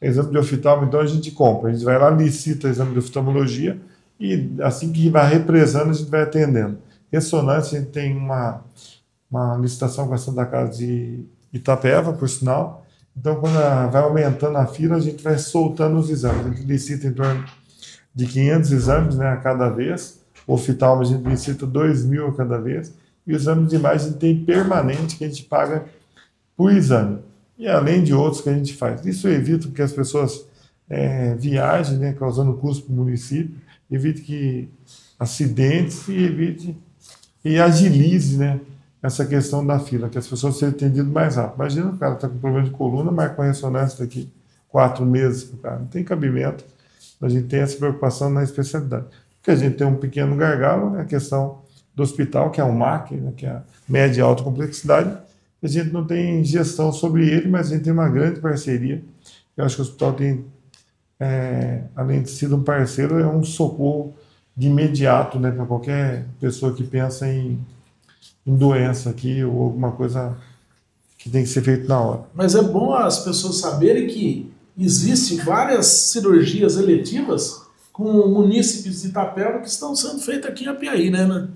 Exame de oftalmo, então a gente compra, a gente vai lá, licita exame de oftalmologia e assim que vai represando, a gente vai atendendo. Ressonância, a gente tem uma licitação com a Santa Casa de Itapeva, por sinal. Então, quando vai aumentando a fila, a gente vai soltando os exames. A gente licita em torno de 500 exames, né, a cada vez. O oftalmo a gente licita 2.000 a cada vez. E o exame de imagem a gente tem permanente, que a gente paga por exame. E além de outros que a gente faz. Isso evita que as pessoas viajem, né, causando custo para o município, evite que acidentes e agilize, né, essa questão da fila, que as pessoas sejam atendidas mais rápido. Imagina o cara está com problema de coluna, marca uma ressonância daqui 4 meses para o cara. Não tem cabimento. A gente tem essa preocupação na especialidade. Porque a gente tem um pequeno gargalo, né, a questão do hospital, que é o MAC, né, que é a média e alta complexidade. A gente não tem gestão sobre ele, mas a gente tem uma grande parceria. Eu acho que o hospital tem, além de ser um parceiro, é um socorro de imediato, né, para qualquer pessoa que pensa em em doença aqui ou alguma coisa que tem que ser feito na hora. Mas é bom as pessoas saberem que existem várias cirurgias eletivas com munícipes de Itapeva que estão sendo feitas aqui em Apiaí, né?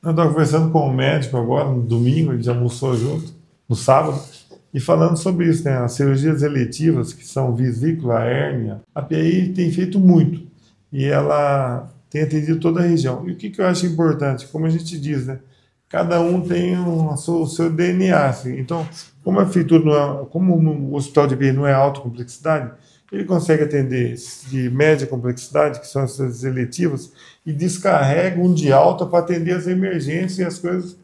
Eu estava conversando com um médico agora, no domingo, a gente almoçou junto, no sábado, e falando sobre isso, né? As cirurgias eletivas, que são vesícula, hérnia, a Apiaí tem feito muito, e ela tem atendido toda a região. E o que eu acho importante, como a gente diz, né? Cada um tem o seu DNA, assim. Então, como a prefeitura não é, como o hospital de Apiaí não é alta complexidade, ele consegue atender de média complexidade, que são essas eletivas, e descarrega um de alta para atender as emergências e as coisas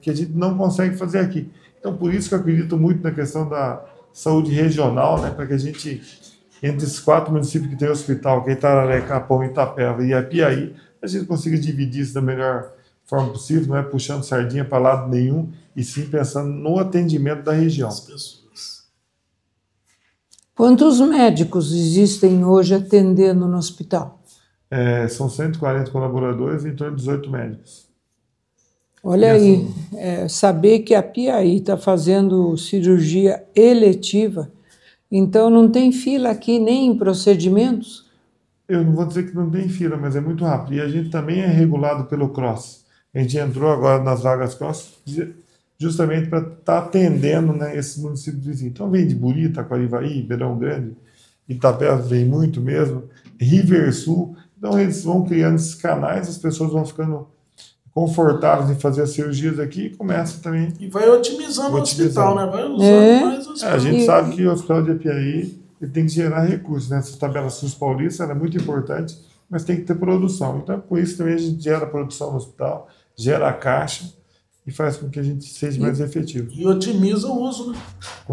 que a gente não consegue fazer aqui. Então, por isso que eu acredito muito na questão da saúde regional, né, para que a gente, entre esses 4 municípios que tem hospital, que é Itararé, Capão, Itapeva e Apiaí, a gente consiga dividir isso da melhor forma possível, não é puxando sardinha para lado nenhum, e sim pensando no atendimento da região. As pessoas. Quantos médicos existem hoje atendendo no hospital? São 140 colaboradores e em torno de 18 médicos. Olha aí, saber que a Apiaí está fazendo cirurgia eletiva, então não tem fila aqui nem em procedimentos? Eu não vou dizer que não tem fila, mas é muito rápido. E a gente também é regulado pelo CROSS. A gente entrou agora nas vagas CROSS justamente para estar atendendo, né, esses municípios vizinhos. Então vem de Buri, Taquarivaí, Ribeirão Grande, Itapeva vem muito mesmo, Riversul. Então eles vão criando esses canais, as pessoas vão ficando confortáveis em fazer as cirurgias aqui e começa também... E vai otimizando o hospital, né? Vai usando mais o hospital. A gente sabe que o Hospital de Apiaí ele tem que gerar recursos, né? Essa tabela SUS paulista é muito importante, mas tem que ter produção. Então, com isso também a gente gera produção no hospital, gera caixa e faz com que a gente seja mais efetivo. E otimiza o uso, né?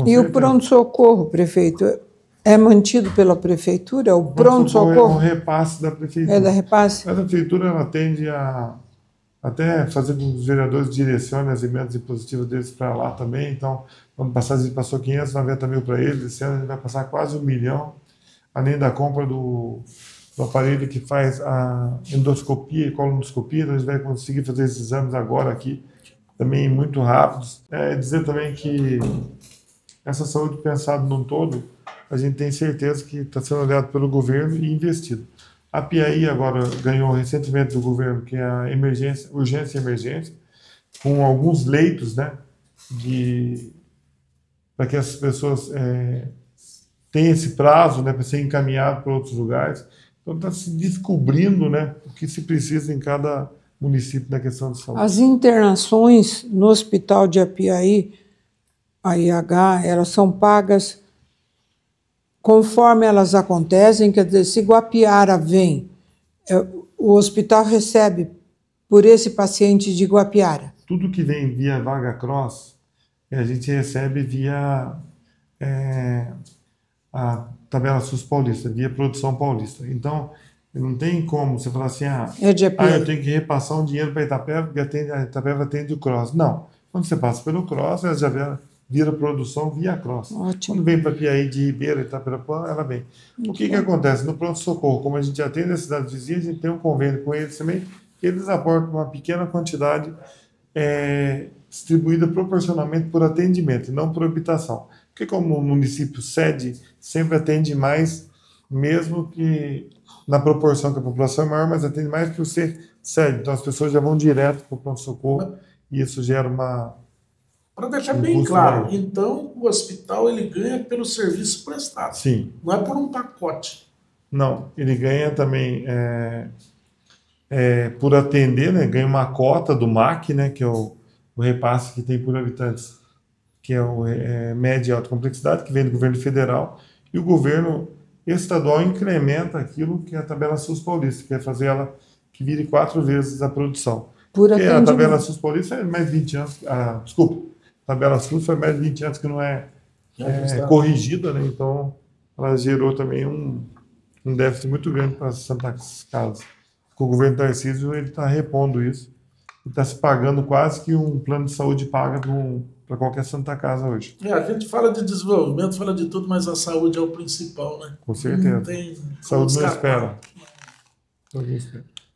E o pronto-socorro, prefeito, é mantido pela prefeitura? O pronto-socorro é um repasse da prefeitura. É da repasse? Mas a prefeitura ela tende a até fazer com que os vereadores direcionem as emendas impositivas deles para lá também. Então, ano passado a gente passou 590 mil para eles, esse ano a gente vai passar quase 1 milhão, além da compra do aparelho que faz a endoscopia e colonoscopia, então a gente vai conseguir fazer esses exames agora aqui, também muito rápidos. Dizer também que essa saúde pensada num todo, a gente tem certeza que está sendo olhado pelo governo e investido. A Apiaí agora ganhou recentemente do governo, que é a urgência e emergência, com alguns leitos, né, para que as pessoas tenham esse prazo, né, para ser encaminhado para outros lugares. Então está se descobrindo, né, o que se precisa em cada município na questão de saúde. As internações no hospital de Apiaí, a IH, elas são pagas conforme elas acontecem, quer dizer, se Guapiara vem, o hospital recebe por esse paciente de Guapiara? Tudo que vem via vaga cross, a gente recebe via a tabela SUS paulista, via produção paulista. Então, não tem como você falar assim, eu tenho que repassar um dinheiro para Itapeva, porque a Itapeva atende o cross. Não. Quando você passa pelo cross, ela já vira produção via cross. Ótimo. Quando vem para Apiaí de Ribeira, Itaperapuã, ela vem. O que acontece? No pronto-socorro, como a gente atende as cidades vizinhas, a gente tem um convênio com eles também, que eles aportam uma pequena quantidade distribuída proporcionalmente por atendimento, e não por habitação. Porque como o município sede sempre atende mais, mesmo que na proporção que a população é maior, mas atende mais por ser sede. Então as pessoas já vão direto para o pronto-socorro e isso gera uma... Para deixar bem claro, então o hospital ele ganha pelo serviço prestado. Sim. Não é por um pacote. Não, ele ganha também por atender, né? Ganha uma cota do MAC, né? Que é o repasse que tem por habitantes, que é o média e alta complexidade, que vem do governo federal, e o governo estadual incrementa aquilo que é a tabela SUS paulista, que é fazer ela que vire 4 vezes a produção. Porque a tabela SUS paulista é mais de 20 anos... A tabela SUS foi mais de 20 anos que não é corrigida, né? Então ela gerou também um déficit muito grande para as santas casas. O governo Tarcísio está repondo isso e está se pagando quase que um plano de saúde paga para qualquer santa casa hoje. A gente fala de desenvolvimento, fala de tudo, mas a saúde é o principal, né? Com certeza. Não tem saúde não espera.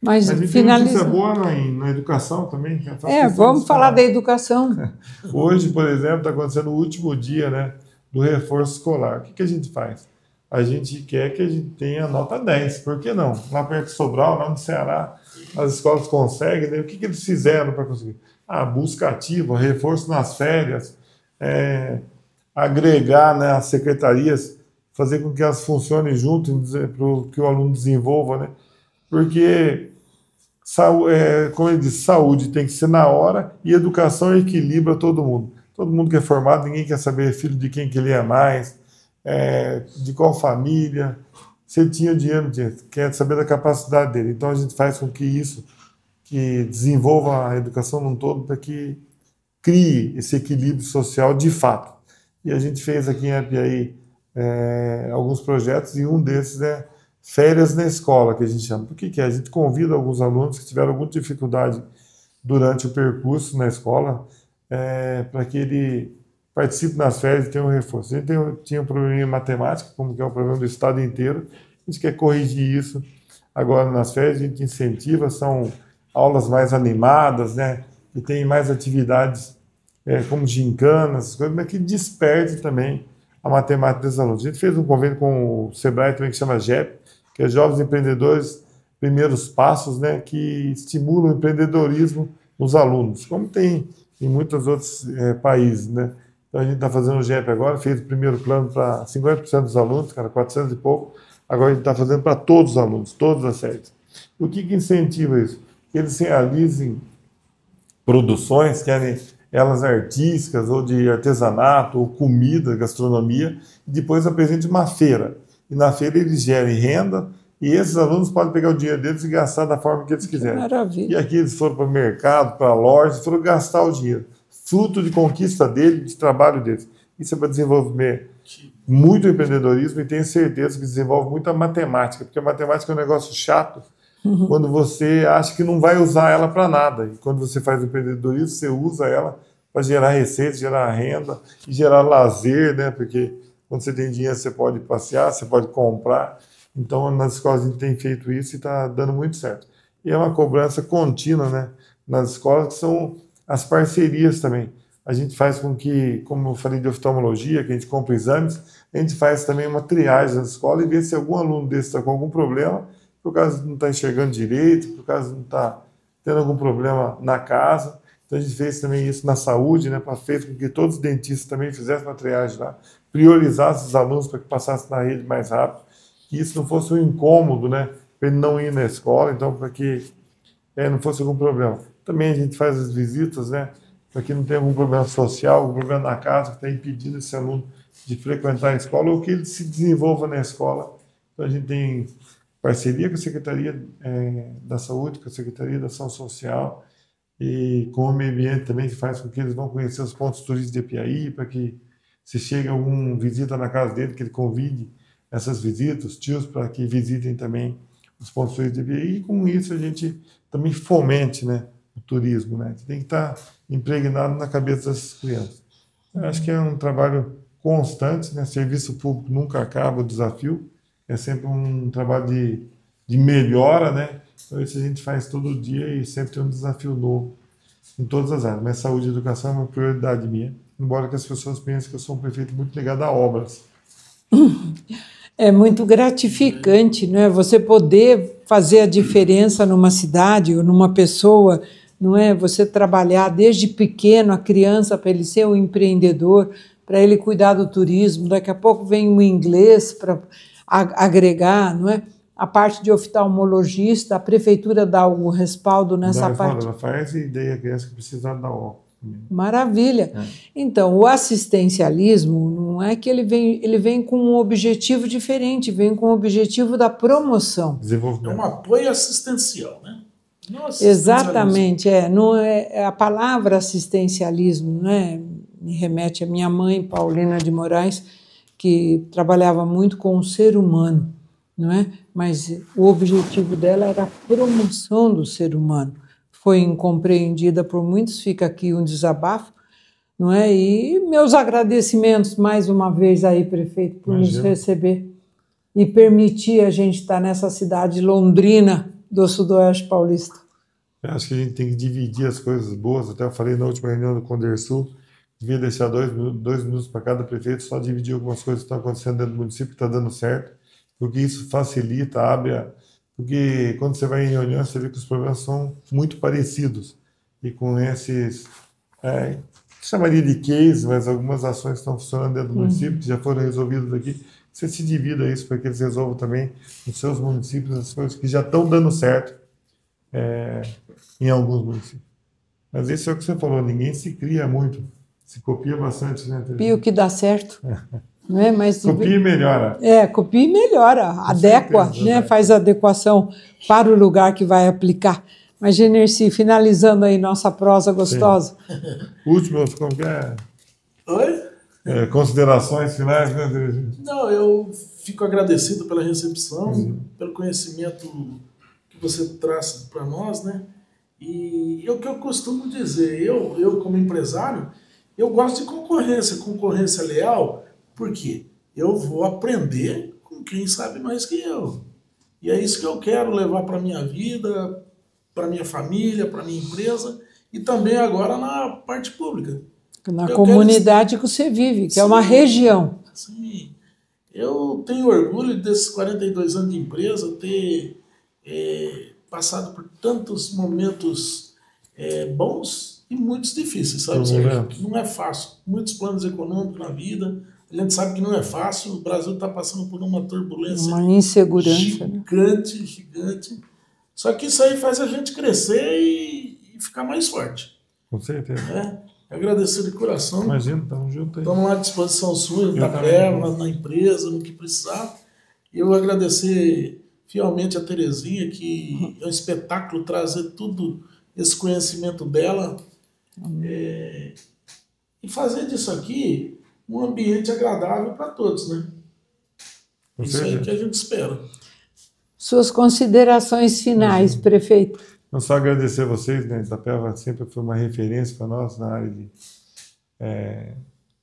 Mas a gente tem notícia boa na educação também. Vamos falar da educação. Hoje, por exemplo, está acontecendo o último dia, né, do reforço escolar. O que a gente faz? A gente quer que a gente tenha nota 10. Por que não? Lá perto de Sobral, lá no Ceará, as escolas conseguem. Né? O que eles fizeram para conseguir? Busca ativa, reforço nas férias, agregar, né, as secretarias, fazer com que elas funcionem junto, para que o aluno desenvolva, né? Porque, como ele disse, saúde tem que ser na hora e educação equilibra todo mundo. Todo mundo que é formado, ninguém quer saber filho de quem que ele é mais, de qual família, se ele tinha dinheiro, quer saber da capacidade dele. Então a gente faz com que que desenvolva a educação num todo para que crie esse equilíbrio social de fato. E a gente fez aqui em Apiaí alguns projetos e um desses é férias na escola, que a gente chama. Por que é? A gente convida alguns alunos que tiveram alguma dificuldade durante o percurso na escola para que ele participe nas férias e tenha um reforço. A gente tinha um problema em matemática, como que é o problema do estado inteiro. A gente quer corrigir isso agora nas férias, a gente incentiva, são aulas mais animadas, né? E tem mais atividades como gincanas, coisas, mas que desperte também a matemática dos alunos. A gente fez um convênio com o Sebrae também que chama JEP, que é Jovens Empreendedores Primeiros Passos, né? Que estimulam o empreendedorismo nos alunos, como tem em muitos outros países, né? Então a gente está fazendo o JEP agora, fez o primeiro plano para 50% dos alunos, 400 e pouco, agora a gente está fazendo para todos os alunos, todas as séries. O que incentiva isso? Que eles realizem produções, querem elas artísticas, ou de artesanato, ou comida, gastronomia, e depois apresente uma feira. E na feira eles gerem renda, e esses alunos podem pegar o dinheiro deles e gastar da forma que eles quiserem. Maravilha. E aqui eles foram para o mercado, para a loja, foram gastar o dinheiro. Fruto de conquista deles, de trabalho deles. Isso é para desenvolver muito empreendedorismo e tenho certeza que desenvolve muita matemática, porque a matemática é um negócio chato, quando você acha que não vai usar ela para nada. E quando você faz o empreendedorismo, você usa ela para gerar receita, gerar renda e gerar lazer, né? Porque quando você tem dinheiro, você pode passear, você pode comprar. Então, nas escolas a gente tem feito isso e está dando muito certo. E é uma cobrança contínua, né? Nas escolas, que são as parcerias também. A gente faz com que, como eu falei de oftalmologia, que a gente compra exames, a gente faz também uma triagem na escola e vê se algum aluno desse está com algum problema, por causa de não estar enxergando direito, por causa de não estar tendo algum problema na casa. Então a gente fez também isso na saúde, né, para fazer com que todos os dentistas também fizessem uma triagem lá, priorizassem os alunos para que passassem na rede mais rápido, que isso não fosse um incômodo, né, para ele não ir na escola, então para que não fosse algum problema. Também a gente faz as visitas, né, para que não tenha algum problema social, algum problema na casa que está impedindo esse aluno de frequentar a escola ou que ele se desenvolva na escola. Então a gente tem parceria com a Secretaria da Saúde, com a Secretaria da Ação Social e com o meio ambiente também, que faz com que eles vão conhecer os pontos turísticos de Apiaí, para que se chegue algum visita na casa dele, que ele convide essas visitas, os tios, para que visitem também os pontos turísticos de Apiaí. E com isso a gente também fomente, né, o turismo, né? Tem que estar impregnado na cabeça das crianças. Eu acho que é um trabalho constante, né? Serviço público nunca acaba, o desafio é sempre um trabalho de melhora, né? Então isso a gente faz todo dia e sempre tem um desafio novo em todas as áreas. Mas saúde e educação é uma prioridade minha, embora que as pessoas pensem que eu sou um prefeito muito ligado a obras. É muito gratificante, não é? Você poder fazer a diferença numa cidade ou numa pessoa, não é? Você trabalhar desde pequeno a criança para ele ser um empreendedor, para ele cuidar do turismo. Daqui a pouco vem um inglês para agregar, não é? A parte de oftalmologista, a prefeitura dá um respaldo nessa parte. Ela faz ideia a criança que precisa da óculos. Maravilha. Então, o assistencialismo não é que ele vem com um objetivo diferente, vem com o objetivo da promoção. É um apoio assistencial, né? Exatamente, não é a palavra assistencialismo, né? Me remete à minha mãe, Paulina de Moraes, que trabalhava muito com o ser humano, não é? Mas o objetivo dela era a promoção do ser humano. Foi incompreendida por muitos, fica aqui um desabafo, não é? E meus agradecimentos mais uma vez aí, prefeito, por nos receber e permitir a gente estar nessa cidade londrina do Sudoeste Paulista. Eu acho que a gente tem que dividir as coisas boas. Até eu falei na última reunião do Condersul, devia deixar 2 minutos para cada prefeito, só dividir algumas coisas que estão acontecendo dentro do município, que está dando certo, porque isso facilita, porque quando você vai em reunião, você vê que os problemas são muito parecidos. E com esses, chamaria de case, mas algumas ações estão funcionando dentro do município, que já foram resolvidas aqui, você se divida isso para que eles resolvam também nos seus municípios as coisas que já estão dando certo em alguns municípios. Mas esse é o que você falou, ninguém se cria muito, se copia bastante, né? Copia o que dá certo. Não é? Mas, copia e melhora. Copia e melhora, adequa, certeza, né? Faz a adequação para o lugar que vai aplicar. Mas, Genercy, finalizando aí nossa prosa gostosa. Último, como que é? Oi? Considerações finais, né, Terezinha? Não, eu fico agradecido pela recepção, pelo conhecimento que você traz para nós, né? E é o que eu costumo dizer, eu como empresário, eu gosto de concorrência leal, porque eu vou aprender com quem sabe mais que eu. E é isso que eu quero levar para a minha vida, para a minha família, para a minha empresa e também agora na parte pública. Na comunidade que você vive, que é uma região. Sim. Eu tenho orgulho desses 42 anos de empresa, ter passado por tantos momentos bons e muitos difíceis, sabe? Não é fácil. Muitos planos econômicos na vida. A gente sabe que não é fácil. O Brasil está passando por uma turbulência, uma insegurança gigante, né? Gigante. Só que isso aí faz a gente crescer e ficar mais forte. Com certeza. Agradecer de coração. Imagina, estamos juntos aí. Estamos lá à disposição sua, na empresa, no que precisar. Eu agradecer fielmente a Terezinha, que é um espetáculo trazer tudo esse conhecimento dela e fazer disso aqui um ambiente agradável para todos, né? Isso aí que a gente espera. Suas considerações finais, prefeito. Não só agradecer a vocês, né? Itapeva sempre foi uma referência para nós na área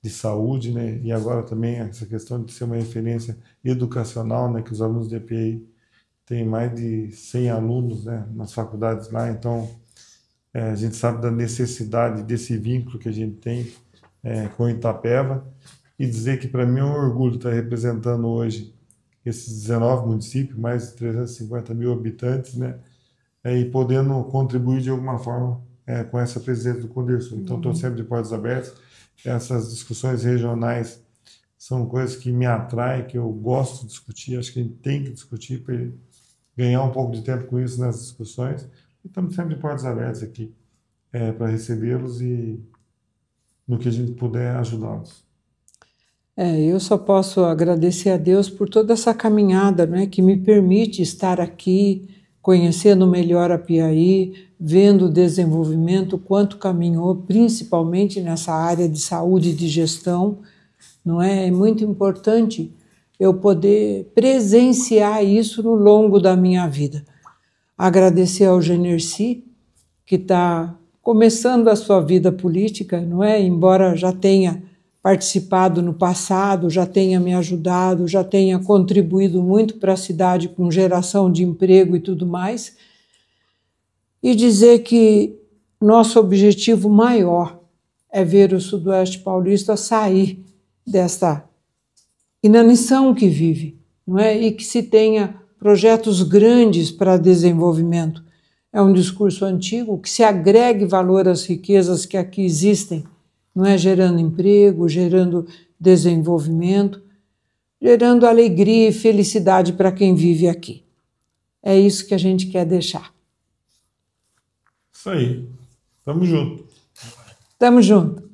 de saúde, né? E agora também essa questão de ser uma referência educacional, né? Que os alunos de EPI têm mais de 100 alunos, né? Nas faculdades lá, então a gente sabe da necessidade desse vínculo que a gente tem com Itapeva e dizer que para mim é um orgulho estar representando hoje esses 19 municípios, mais de 350 mil habitantes, né? E podendo contribuir de alguma forma com essa presidência do Condersul. Então, estou sempre de portas abertas. Essas discussões regionais são coisas que me atraem, que eu gosto de discutir, acho que a gente tem que discutir para ganhar um pouco de tempo com isso nessas discussões. E estamos sempre de portas abertas aqui para recebê-los e no que a gente puder ajudá-los. Eu só posso agradecer a Deus por toda essa caminhada, né, que me permite estar aqui, conhecendo melhor a Piaí, vendo o desenvolvimento, quanto caminhou, principalmente nessa área de saúde e de gestão. Não é? É muito importante eu poder presenciar isso no longo da minha vida. Agradecer ao Genercy, que está começando a sua vida política, não é? Embora já tenha participado no passado, já tenha me ajudado, já tenha contribuído muito para a cidade com geração de emprego e tudo mais, e dizer que nosso objetivo maior é ver o Sudoeste Paulista sair desta inanição que vive, não é? E que se tenha projetos grandes para desenvolvimento. É um discurso antigo, que se agregue valor às riquezas que aqui existem, não é? Gerando emprego, gerando desenvolvimento, gerando alegria e felicidade para quem vive aqui. É isso que a gente quer deixar. Isso aí. Tamo junto. Tamo junto.